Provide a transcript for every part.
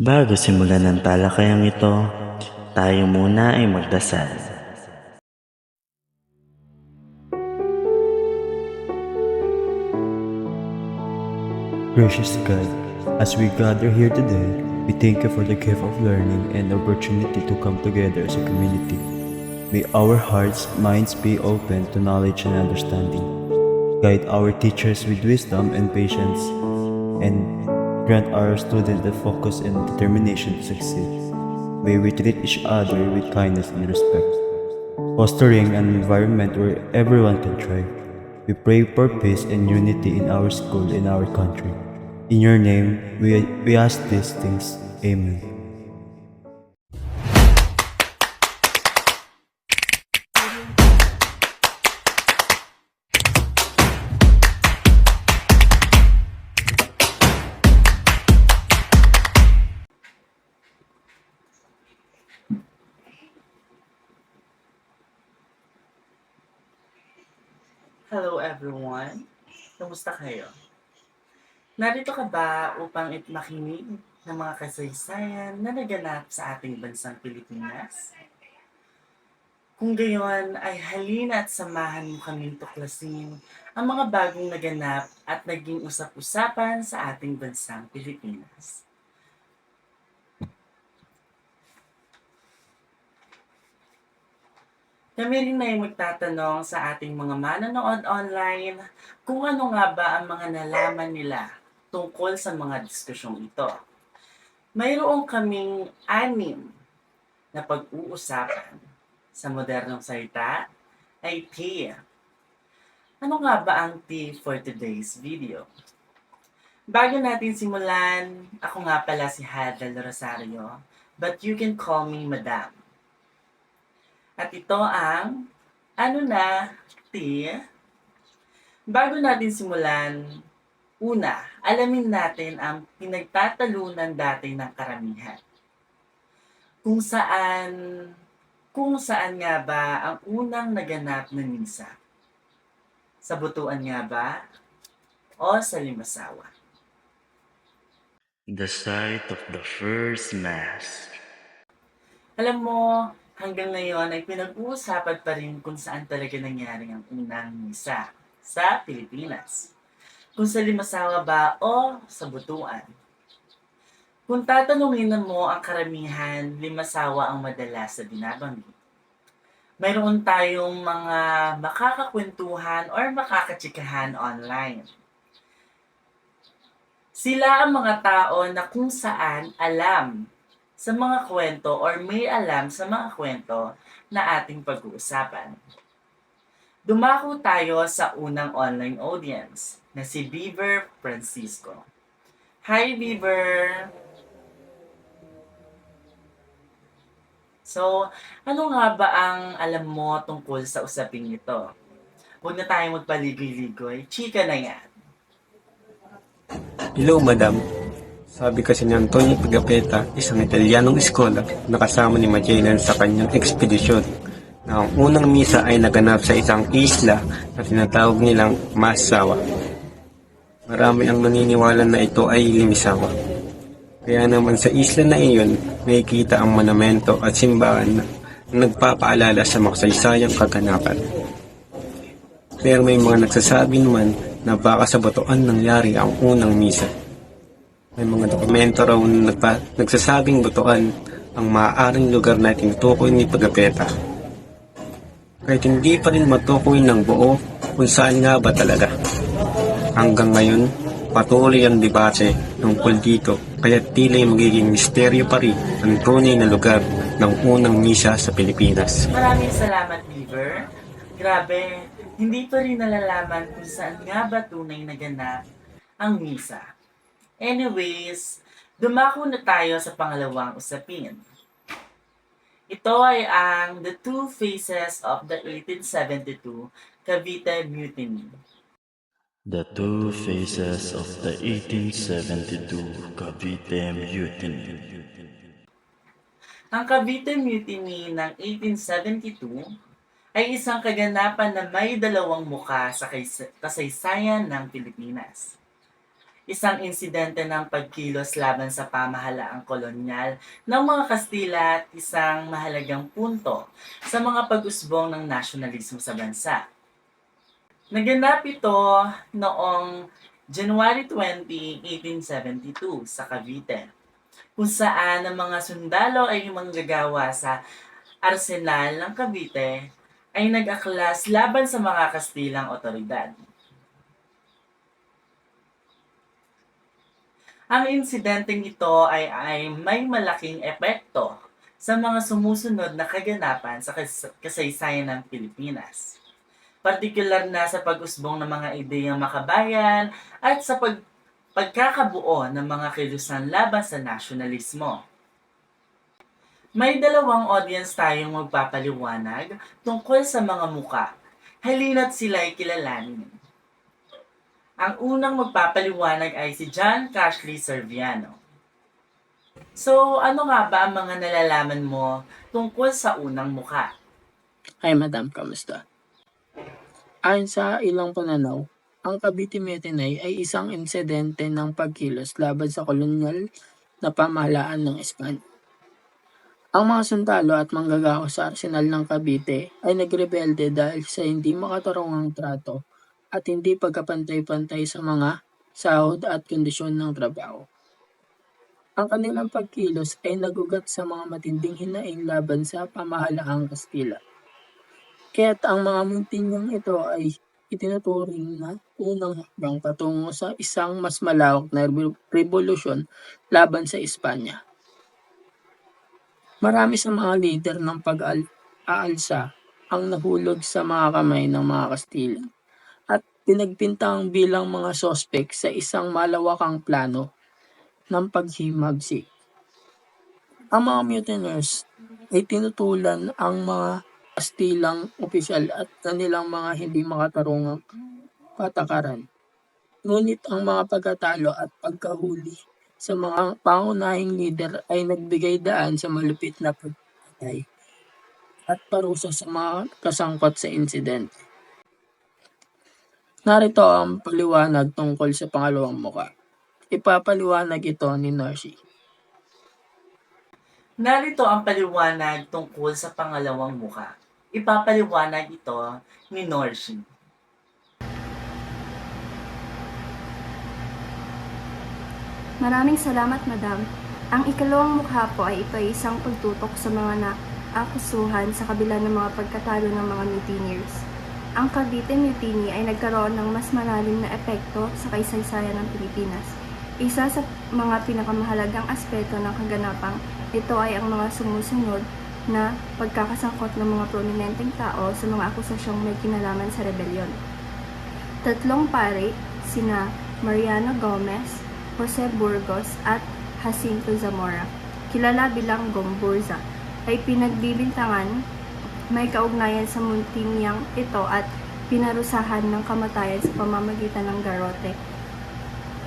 Bago simulan ng talakayang ito, tayo muna ay magdasal. Gracious God, as we gather here today, we thank you for the gift of learning and the opportunity to come together as a community. May our hearts, minds be open to knowledge and understanding. Guide our teachers with wisdom and patience, and grant our students the focus and determination to succeed. May we treat each other with kindness and respect, fostering an environment where everyone can thrive. We pray for peace and unity in our school and our country. In your name, we ask these things. Amen. Hello everyone! Kamusta kayo? Narito ka ba upang makinig ng mga kasaysayan na naganap sa ating bansang Pilipinas? Kung gayon ay halina at samahan mo kaming tuklasin ang mga bagong naganap at naging usap-usapan sa ating bansang Pilipinas. Kami rin ay magtatanong sa ating mga manonood online kung ano nga ba ang mga nalaman nila tungkol sa mga diskusyong ito. Mayroon kaming 6 na pag-uusapan. Sa modernong salita ay tea. Ano nga ba ang tea for today's video? Bago natin simulan, ako nga pala si Hadal Rosario, but you can call me Madam. At ito ang ano na tea. Bago natin simulan, una, alamin natin ang pinagtatalunan dati ng karamihan. Kung saan nga ba ang unang naganap na misa? Sa Butuan nga ba? O sa Limasawa? The site of the first Mass. Alam mo, hanggang ngayon ay pinag-uusapan pa rin kung saan talaga nangyari ang unang misa sa Pilipinas. Kung sa Limasawa ba o sa Butuan. Kung tatanungin mo ang karamihan, Limasawa ang madalas na binabanggit. Mayroon tayong mga makakakwentuhan or makakatsikahan online. Sila ang mga tao na kung saan alam sa mga kwento or may alam sa mga kwento na ating pag-uusapan. Dumako tayo sa unang online audience na si Beaver Francisco. Hi Beaver! So, ano nga ba ang alam mo tungkol sa usaping ito? Huwag na tayong magpaligoy-ligoy, chika na yan. Hello, madam. Sabi kasi ni Antonio Pigapetta, isang Italianong scholar na kasama ni Magellan sa kanyang ekspedisyon, na ang unang misa ay naganap sa isang isla na tinatawag nilang Masawa. Marami ang naniniwala na ito ay Limisawa. Kaya naman sa isla na iyon, nakikita ang monumento at simbahan na nagpapaalala sa makasaysayang kaganapan. Pero may mga nagsasabi naman na baka sa Butuan nangyari ang unang misa. May mga dokumento raw na nagsasabing Butuan ang maaaring lugar na tinutukoy ni Pigapetta. Kahit hindi pa rin matukoy ng buo kung saan nga ba talaga. Hanggang ngayon, patuloy ang debate tungkol dito, kaya tila'y magiging misteryo pa rin ang tunay na lugar ng unang misa sa Pilipinas. Maraming salamat, Beaver. Grabe, hindi pa rin nalalaman kung saan nga ba tunay naganap ang misa. Anyways, dumako na tayo sa pangalawang usapin. Ito ay ang The Two Phases of the 1872 Cavite Mutiny. The Two Phases of the 1872 Cavite Mutiny. Ang Cavite Mutiny ng 1872 ay isang kaganapan na may dalawang muka sa kasaysayan ng Pilipinas. isang insidente ng pagkilos laban sa pamahalaang kolonyal ng mga Kastila at isang mahalagang punto sa mga pag-usbong ng nasyonalismo sa bansa. Naganap ito noong January 20, 1872 sa Cavite, kung saan ang mga sundalo ay manggagawa sa arsenal ng Cavite ay nag-aklas laban sa mga Kastilang otoridad. Ang insidenteng ito ay may malaking epekto sa mga sumusunod na kaganapan sa kasaysayan ng Pilipinas. Partikular na sa pag-usbong ng mga ideyang makabayan at sa pagkakabuo ng mga kilusan laban sa nasyonalismo. May dalawang audience tayong magpapaliwanag tungkol sa mga muka. Halina't sila'y kilalanin. Ang unang magpapaliwanag ay si John Cashley Serviano. So, ano nga ba ang mga nalalaman mo tungkol sa unang muka? Hi madam, kamusta? Ayon sa ilang pananaw, ang Cavite Mutiny ay isang insidente ng pagkilos laban sa kolonyal na pamahalaan ng Espanya. Ang mga sundalo at manggagawa sa arsenal ng Cavite ay nagrebelde dahil sa hindi makatarungang trato at hindi pagkapantay-pantay sa mga sahod at kondisyon ng trabaho. Ang kanilang pagkilos ay nagugat sa mga matinding hinaing laban sa pamahalaang Kastila. Kaya't ang mga muntinyang ito ay itinuturing na unang hakbang patungo sa isang mas malawak na revolusyon laban sa Espanya. Marami sa mga leader ng pag-aalsa ang nahulog sa mga kamay ng mga Kastila at pinagpintang bilang mga sospek sa isang malawakang plano ng paghimagsik. Ang mga mutineers ay tinutulan ang mga Kastilang opisyal at kanilang mga hindi makatarungang patakaran. Ngunit ang mga pagkatalo at pagkahuli sa mga pangunahing leader ay nagbigay daan sa malupit na pagpatay at parusa sa mga kasangkot sa insidente. Narito ang paliwanag tungkol sa pangalawang muka. Ipapaliwanag ito ni Narcy. Narito ang paliwanag tungkol sa pangalawang muka. Ipapaliwanag ito ni Norshi. Maraming salamat, Madam. Ang ikalawang mukha po ay ito ay isang pagtutok sa mga naakusuhan sa kabila ng mga pagkatalo ng mga mutineers. Ang Cavite Mutiny ay nagkaroon ng mas malalim na epekto sa kasaysayan ng Pilipinas. Isa sa mga pinakamahalagang aspeto ng kaganapang ito ay ang mga sumusunod na pagkakasangkot ng mga prominenteng tao sa mga akusasyong may kinalaman sa rebelyon. Tatlong pari, sina Mariano Gomez, Jose Burgos at Jacinto Zamora, kilala bilang Gomburza, ay pinagbibintangan may kaugnayan sa muntinyang ito at pinarusahan ng kamatayan sa pamamagitan ng garote.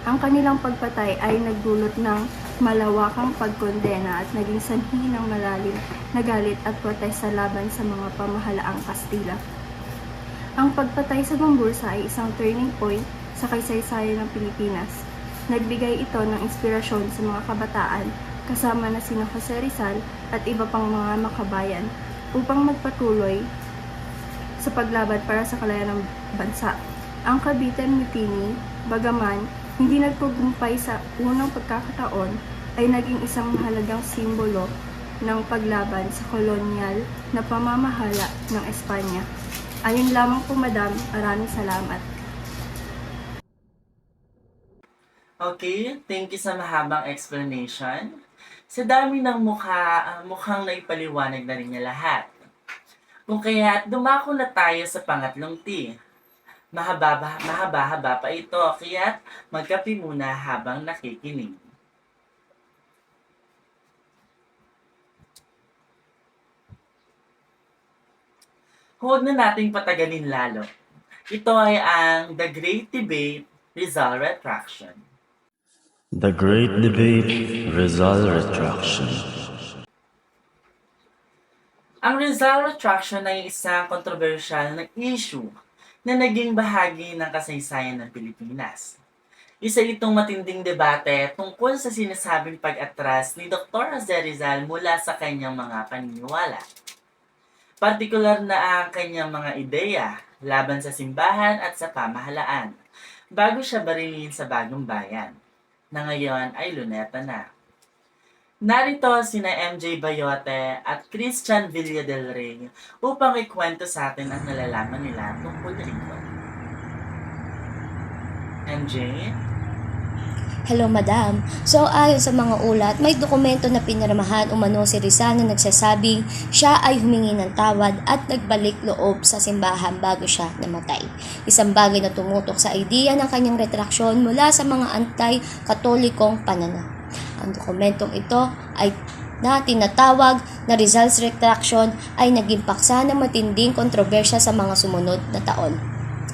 Ang kanilang pagpatay ay nagdulot ng malawakang pagkondena at naging sanhi ng malalim na galit at protesta laban sa mga pamahalaang Kastila. Ang pagpatay sa Gomburza ay isang turning point sa kasaysayan ng Pilipinas. Nagbigay ito ng inspirasyon sa mga kabataan kasama na sina Jose Rizal at iba pang mga makabayan upang magpatuloy sa paglaban para sa kalayan ng bansa. Ang Cavite Mutiny, bagaman hindi nagtagumpay sa unang pagkakataon, ay naging isang mahalagang simbolo ng paglaban sa kolonyal na pamamahala ng Espanya. Ayun lamang po, Madam. Maraming salamat. Okay, thank you sa mahabang explanation. Sa dami ng mukhang naipaliwanag na rin niya lahat. Kung kaya dumako na tayo sa pangatlong T. Mahaba-haba pa ito, kaya magkape muna habang nakikinig. Huwag na nating patagalin lalo. Ito ay ang The Great Debate, Rizal Retraction. The Great Debate, Rizal Retraction. Ang Rizal Retraction ay isang kontrobersyal na issue na naging bahagi ng kasaysayan ng Pilipinas. Isa itong matinding debate tungkol sa sinasabing pag-atras ni Dr. Jose Rizal mula sa kanyang mga paniniwala. Partikular na ang kanyang mga ideya laban sa simbahan at sa pamahalaan bago siya barilin sa Bagong Bayan, na ngayon ay luneta na. Narito sina MJ Bayote at Christian Villa del Rey upang ikwento sa atin ang nalalaman nila tungkol rito. MJ? Hello, madam. So, ayon sa mga ulat, may dokumento na pinirmahan umano si Rizal na nagsasabing siya ay humingi ng tawad at nagbalik loob sa simbahan bago siya namatay. Isang bagay na tumutok sa idea ng kanyang retraksyon mula sa mga anti-katolikong pananaw. Ang dokumentong ito ay na tinatawag na Rizal's Retraction ay naging paksa ng matinding kontrobersya sa mga sumunod na taon.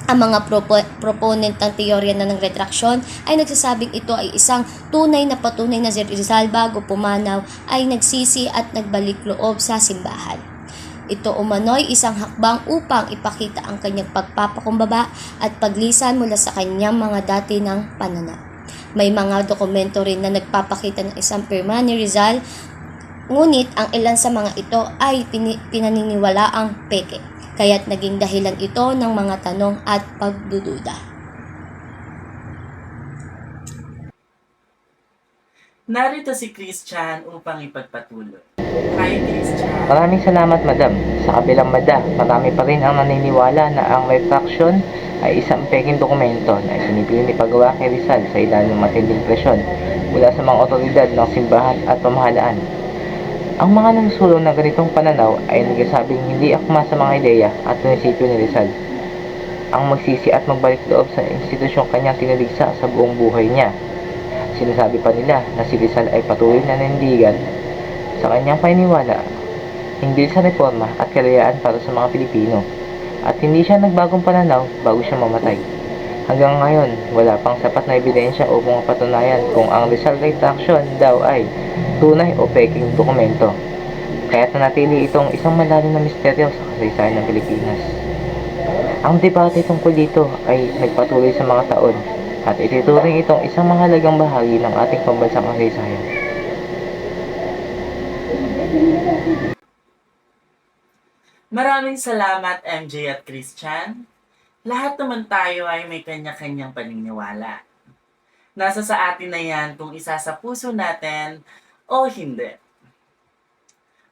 Ang mga proponent ng teorya na ng retraksyon ay nagsasabing ito ay isang tunay na patunay na si Rizal bago pumanaw ay nagsisi at nagbalik loob sa simbahan. Ito umano'y isang hakbang upang ipakita ang kanyang pagpapakumbaba at paglisan mula sa kanyang mga dati ng pananaw. May mga dokumento rin na nagpapakita ng isang pirma ni Rizal, ngunit ang ilan sa mga ito ay pinaniniwalaang peke. Kaya't naging dahilan ito ng mga tanong at pagdududa. Narito si Christian upang ipagpatuloy. Hi, Christian. Maraming salamat, madam. Sa kabilang banda, marami pa rin ang naniniwala na ang retraction ay isang peking dokumento na isinipiling ipagawa kay Rizal sa ilalim ng matinding presyon mula sa mga otoridad ng simbahan at pamahalaan. Ang mga nagsulong ng ganitong pananaw ay nagsasabing hindi akma sa mga ideya at prinsipyo ni Rizal. Ang magsisi at magbalik loob sa institusyong kanyang tiniligsa sa buong buhay niya. Sinasabi pa nila na si Rizal ay patuloy na nanindigan sa kanyang paniniwala, hindi sa reforma at kalayaan para sa mga Pilipino, at hindi siya nagbagong pananaw bago siya mamatay. Hanggang ngayon, wala pang sapat na ebidensya upang mapatunayan kung ang Rizal Retraction daw ay tunay o peking dokumento. Kaya't nanatili itong isang malalim na misteryo sa kasaysayan ng Pilipinas. Ang debate tungkol dito ay nagpatuloy sa mga taon at ituturing itong isang mahalagang bahagi ng ating pambansang kasaysayan. Maraming salamat, MJ at Christian. Lahat naman tayo ay may kanya-kanyang paniniwala. Nasa sa atin na yan kung isa sa puso natin o hindi.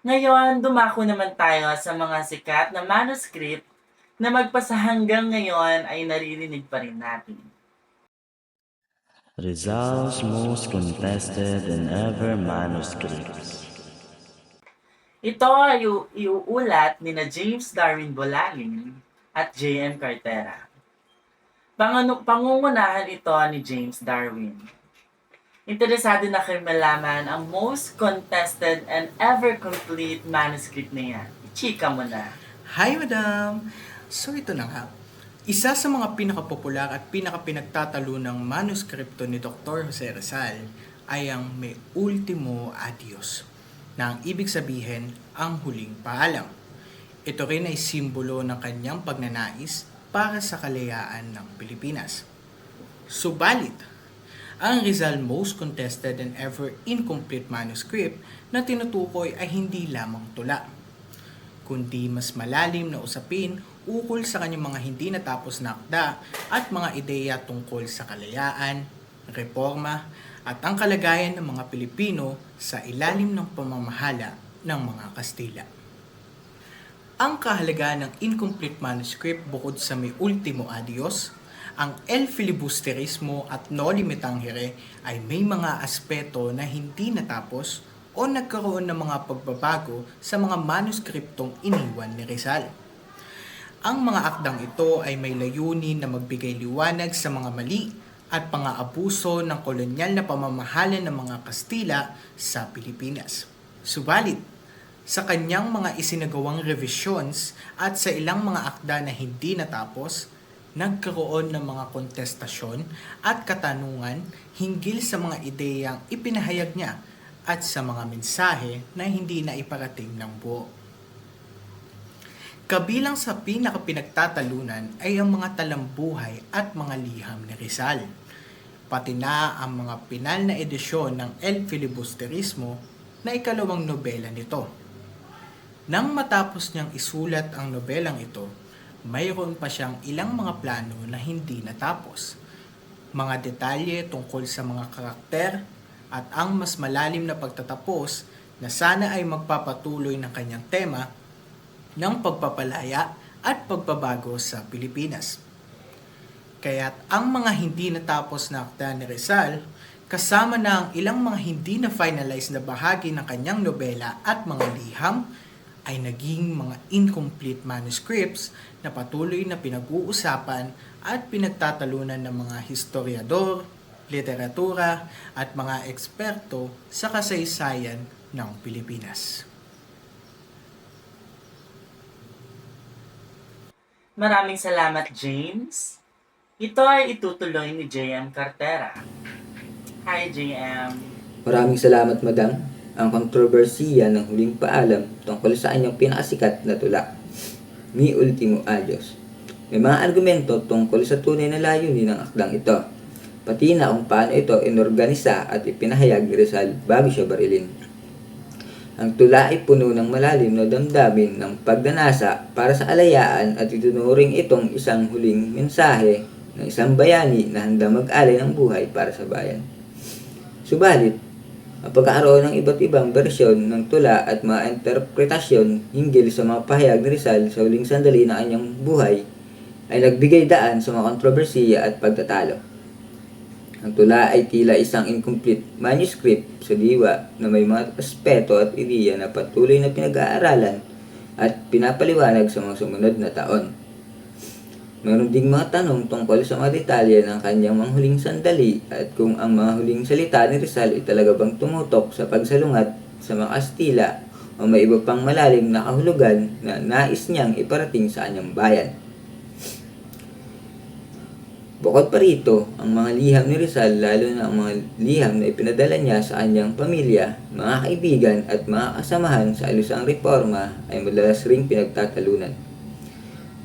Ngayon, dumako naman tayo sa mga sikat na manuscript na magpasa hanggang ngayon ay naririnig pa rin natin. Rizal's most contested and ever manuscripts. Ito ay iuulat ni na James Darwin Bolangin at J.M. Cartera. Pangungunahan ito ni James Darwin. Interesado na kayo malaman ang most contested and ever complete manuscript na yan. Ichika mo na. Hi, madam! So ito na nga. Isa sa mga pinakapopular at pinakapinagtatalunang manuskripto ni Dr. Jose Rizal ay ang Me Ultimo Adios, na ang ibig sabihin ang huling paalam. Ito rin ay simbolo ng kanyang pagnanais para sa kalayaan ng Pilipinas. Subalit, ang Rizal most contested and ever incomplete manuscript na tinutukoy ay hindi lamang tula, kundi mas malalim na usapin ukol sa kanyang mga hindi natapos na akda at mga ideya tungkol sa kalayaan, reforma, at ang kalagayan ng mga Pilipino sa ilalim ng pamamahala ng mga Kastila. Ang kahalagaan ng incomplete manuscript bukod sa Me Ultimo Adios, ang El Filibusterismo at Noli Me Tangere ay may mga aspeto na hindi natapos o nagkaroon ng mga pagbabago sa mga manuskriptong iniwan ni Rizal. Ang mga akdang ito ay may layunin na magbigay liwanag sa mga mali at pang-aabuso ng kolonyal na pamamahala ng mga Kastila sa Pilipinas. Subalit, sa kanyang mga isinagawang revisions at sa ilang mga akda na hindi natapos, nagkaroon ng mga kontestasyon at katanungan hinggil sa mga ideyang ipinahayag niya at sa mga mensahe na hindi na iparating ng buo. Kabilang sa pinakapinagtatalunan ay ang mga talambuhay at mga liham ni Rizal. pati na ang mga pinal na edisyon ng El Filibusterismo na ikalawang nobela nito. Nang matapos niyang isulat ang nobelang ito, mayroon pa siyang ilang mga plano na hindi natapos. Mga detalye tungkol sa mga karakter at ang mas malalim na pagtatapos na sana ay magpapatuloy ng kanyang tema ng pagpapalaya at pagbabago sa Pilipinas. Kaya't ang mga hindi natapos na akda ni Rizal, kasama na ang ilang mga hindi na finalized na bahagi ng kanyang nobela at mga liham, ay naging mga incomplete manuscripts na patuloy na pinag-uusapan at pinagtatalunan ng mga historiador, literatura at mga eksperto sa kasaysayan ng Pilipinas. Maraming salamat, James. Ito ay itutuloy ni JM Cartera. Hi, JM. Maraming salamat, Madam. Ang kontrobersiya ng huling paalam tungkol sa kanyang pinakasikat na tula, Mi Ultimo Adios. May mga argumento tungkol sa tunay na layunin ng akdang ito, pati na kung paano ito inorganisa at ipinahayag ni Rizal bago siya barilin. Ang tula ay puno ng malalim na damdamin ng pagdanasa para sa alayaan at itunuring itong isang huling mensahe ng isang bayani na handa mag-alay ng buhay para sa bayan. Subalit, ang pagkakaroon ng iba't ibang bersyon ng tula at mga interpretasyon hinggil sa mga pahayag ni Rizal sa huling sandali ng kanyang buhay ay nagbigay daan sa mga kontrobersiya at pagtatalo. Ang tula ay tila isang incomplete manuscript sa diwa na may mga aspeto at ideya na patuloy na pinag-aaralan at pinapaliwanag sa mga sumunod na taon. Meron ding mga tanong tungkol sa mga detalye ng kanyang mga huling sandali at kung ang mga huling salita ni Rizal ay talaga bang tumutok sa pagsalungat sa mga Kastila o may iba pang malalim na kahulugan na nais niyang iparating sa kanyang bayan. Bukod pa rito, ang mga liham ni Rizal, lalo na ang mga liham na ipinadala niya sa kanyang pamilya, mga kaibigan at mga kasamahan sa alusang reforma ay madalas ring pinagtatalunan.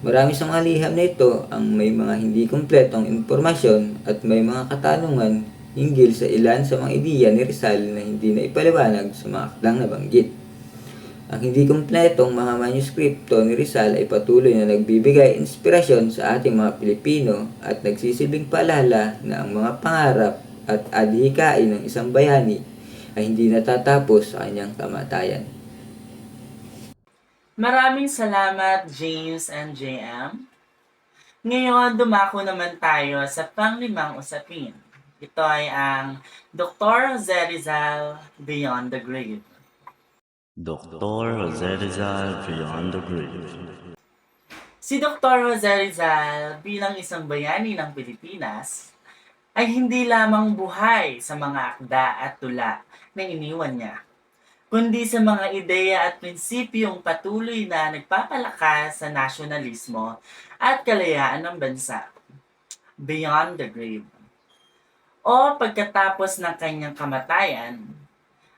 Marami sa mga liham na ito ang may mga hindi kumpletong impormasyon at may mga katanungan hinggil sa ilan sa mga ideya ni Rizal na hindi na ipaliwanag sa mga akdang nabanggit. Ang hindi kumpletong mga manuskripto ni Rizal ay patuloy na nagbibigay inspirasyon sa ating mga Pilipino at nagsisilbing paalala na ang mga pangarap at adhikain ng isang bayani ay hindi natatapos sa kanyang kamatayan. Maraming salamat, James and JM. Ngayon, dumako naman tayo sa panglimang usapin. Ito ay ang Dr. Jose Rizal Beyond the Grave. Dr. Jose Rizal Beyond the Grave. Si Dr. Jose Rizal bilang isang bayani ng Pilipinas ay hindi lamang buhay sa mga akda at tula na iniwan niya, kundi sa mga ideya at prinsipyong patuloy na nagpapalakas sa nasyonalismo at kalayaan ng bansa. Beyond the Grave. O pagkatapos ng kanyang kamatayan,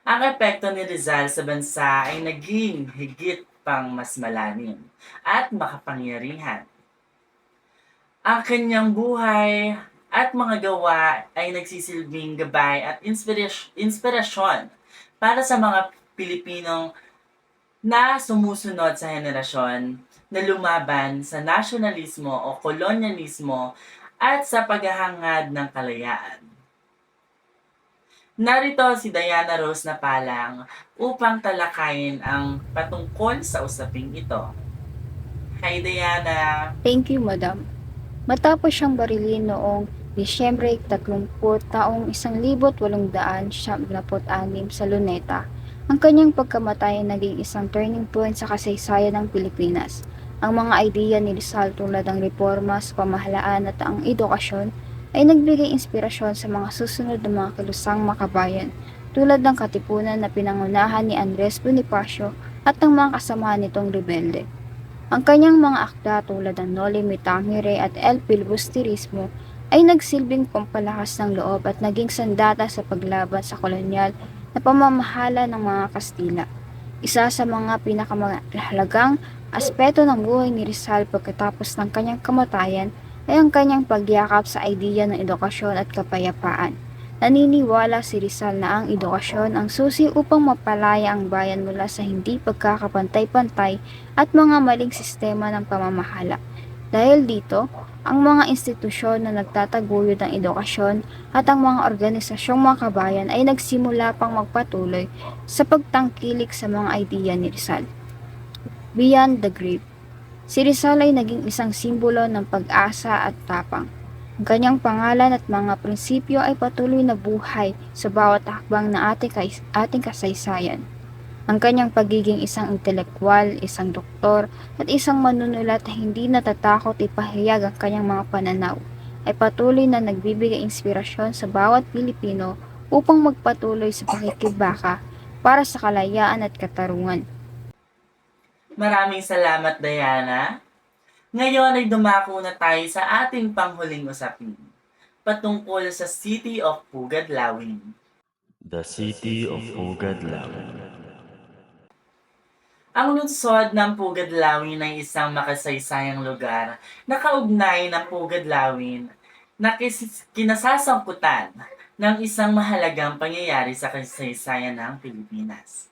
ang epekto ni Rizal sa bansa ay naging higit pang mas malalim at makapangyarihan. Ang kanyang buhay at mga gawa ay nagsisilbing gabay at inspirasyon para sa mga Pilipinong na sumusunod sa henerasyon na lumaban sa nasyonalismo o kolonyalismo at sa paghahangad ng kalayaan. Narito si Diana Rose Napalang upang talakayin ang patungkol sa usaping ito. Hi Diana! Thank you, Madam. Matapos siyang barilin noong Disyembre 30 taong 1876 sa Luneta, ang kanyang pagkamatay ay naging isang turning point sa kasaysayan ng Pilipinas. Ang mga ideya ni Rizal tulad ng reforma sa pamahalaan at ang edukasyon ay nagbigay inspirasyon sa mga susunod na mga kilusang makabayan tulad ng katipunan na pinangunahan ni Andres Bonifacio at ng mga kasamahan nitong rebelde. Ang kanyang mga akda tulad ng Noli Me Tangere at El Filibusterismo ay nagsilbing pampalakas ng loob at naging sandata sa paglaban sa kolonyal na pamamahala ng mga Kastila. Isa sa mga pinakamahalagang aspeto ng buhay ni Rizal pagkatapos ng kanyang kamatayan ay ang kanyang pagyakap sa idea ng edukasyon at kapayapaan. Naniniwala si Rizal na ang edukasyon ang susi upang mapalaya ang bayan mula sa hindi pagkakapantay-pantay at mga maling sistema ng pamamahala. Dahil dito, ang mga institusyon na nagtataguyod ng edukasyon at ang mga organisasyong mga kabayan ay nagsimula pang magpatuloy sa pagtangkilik sa mga idea ni Rizal. Beyond the grave, si Rizal ay naging isang simbolo ng pag-asa at tapang. Ang kanyang pangalan at mga prinsipyo ay patuloy na buhay sa bawat hakbang na ating kasaysayan. Ang kanyang pagiging isang intelektual, isang doktor, at isang manunulat na hindi natatakot ipahayag ang kanyang mga pananaw ay patuloy na nagbibigay inspirasyon sa bawat Pilipino upang magpatuloy sa pakikibaka para sa kalayaan at katarungan. Maraming salamat, Diana. Ngayon ay dumako na tayo sa ating panghuling usapin, patungkol sa City of Pugadlawin. The City of Pugadlawin. Ang lungsod ng Pugadlawin ay isang makasaysayang lugar na kaugnay ng Pugadlawin na kinasasangkutan ng isang mahalagang pangyayari sa kasaysayan ng Pilipinas.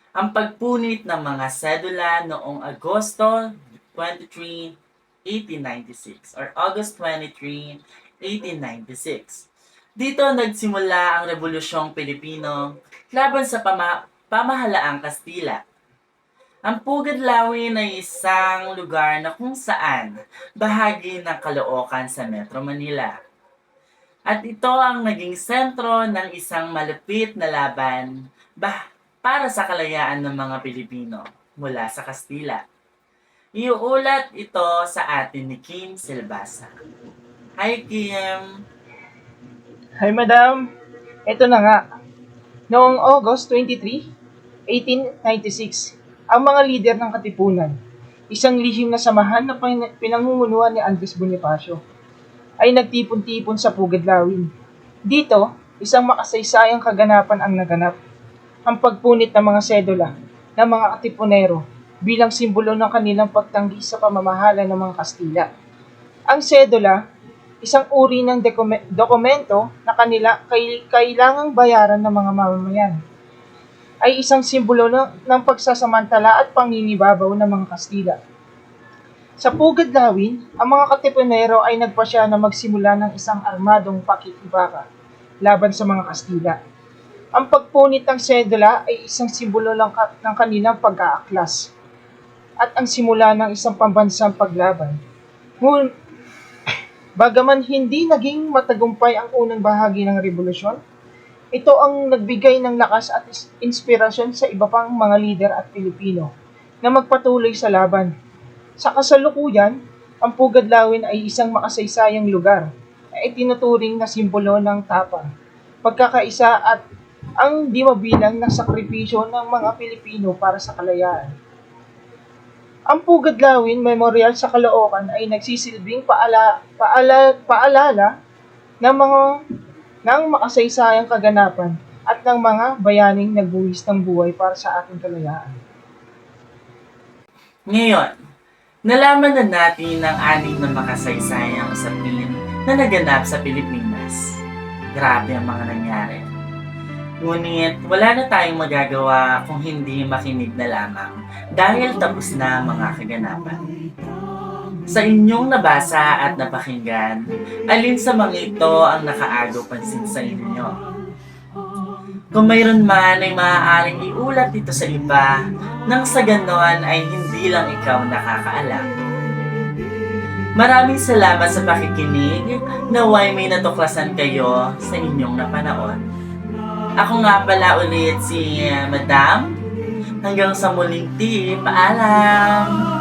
Ang pagpunit ng mga sedula noong Agosto 23, 1896 or August 23, 1896. Dito nagsimula ang Rebolusyong Pilipino laban sa pamahalaang Kastila. Ang Pugadlawin ay isang lugar na kung saan bahagi ng Caloocan sa Metro Manila. At ito ang naging sentro ng isang malupit na laban para sa kalayaan ng mga Pilipino mula sa Kastila. Iuulat ito sa atin ni Kim Silvasa. Hi, Kim! Hi, Madam! Ito na nga. Noong August 23, 1896, ang mga lider ng Katipunan, isang lihim na samahan na pinangunguluan ni Andres Bonifacio, ay nagtipon-tipon sa Pugadlawin. Dito, isang makasaysayang kaganapan ang naganap. Ang pagpunit ng mga sedula ng mga Katipunero bilang simbolo ng kanilang pagtanggi sa pamamahala ng mga Kastila. Ang sedula, isang uri ng dokumento na kailangang bayaran ng mga mamamayan, ay isang simbolo ng pagsasamantala at panginibabaw ng mga Kastila. Sa Pugadlawin, ang mga Katipunero ay nagpasya na magsimula ng isang armadong pakikibaka laban sa mga Kastila. Ang pagpunit ng sedula ay isang simbolo ng kanilang pag-aaklas at ang simula ng isang pambansang paglaban. Bagaman hindi naging matagumpay ang unang bahagi ng revolusyon, ito ang nagbigay ng lakas at inspirasyon sa iba pang mga lider at Pilipino na magpatuloy sa laban. Sa kasalukuyan, ang Pugadlawin ay isang makasaysayang lugar na itinuturing na simbolo ng tapang, pagkakaisa at ang di mabilang na sakripisyo ng mga Pilipino para sa kalayaan. Ang Pugadlawin Memorial sa Caloocan ay nagsisilbing paalala ng makasaysayang kaganapan at ng mga bayaning nagbuwis ng buhay para sa ating kalayaan. Ngayon, nalaman na natin ang anim na makasaysayang usapin na naganap sa Pilipinas. Grabe ang mga nangyari. Ngunit wala na tayong magagawa kung hindi makinig na lamang dahil tapos na mga kaganapan. Sa inyong nabasa at napakinggan, alin sa mga ito ang nakaagaw pansin sa inyo? Kung mayroon man ay maaaring iulat ito sa iba nang sa ganon ay hindi lang ikaw nakakaalam. Maraming salamat sa pakikinig, naway may natuklasan kayo sa inyong napanaon. Ako nga pala ulit si Madam. Hanggang sa muling paalam!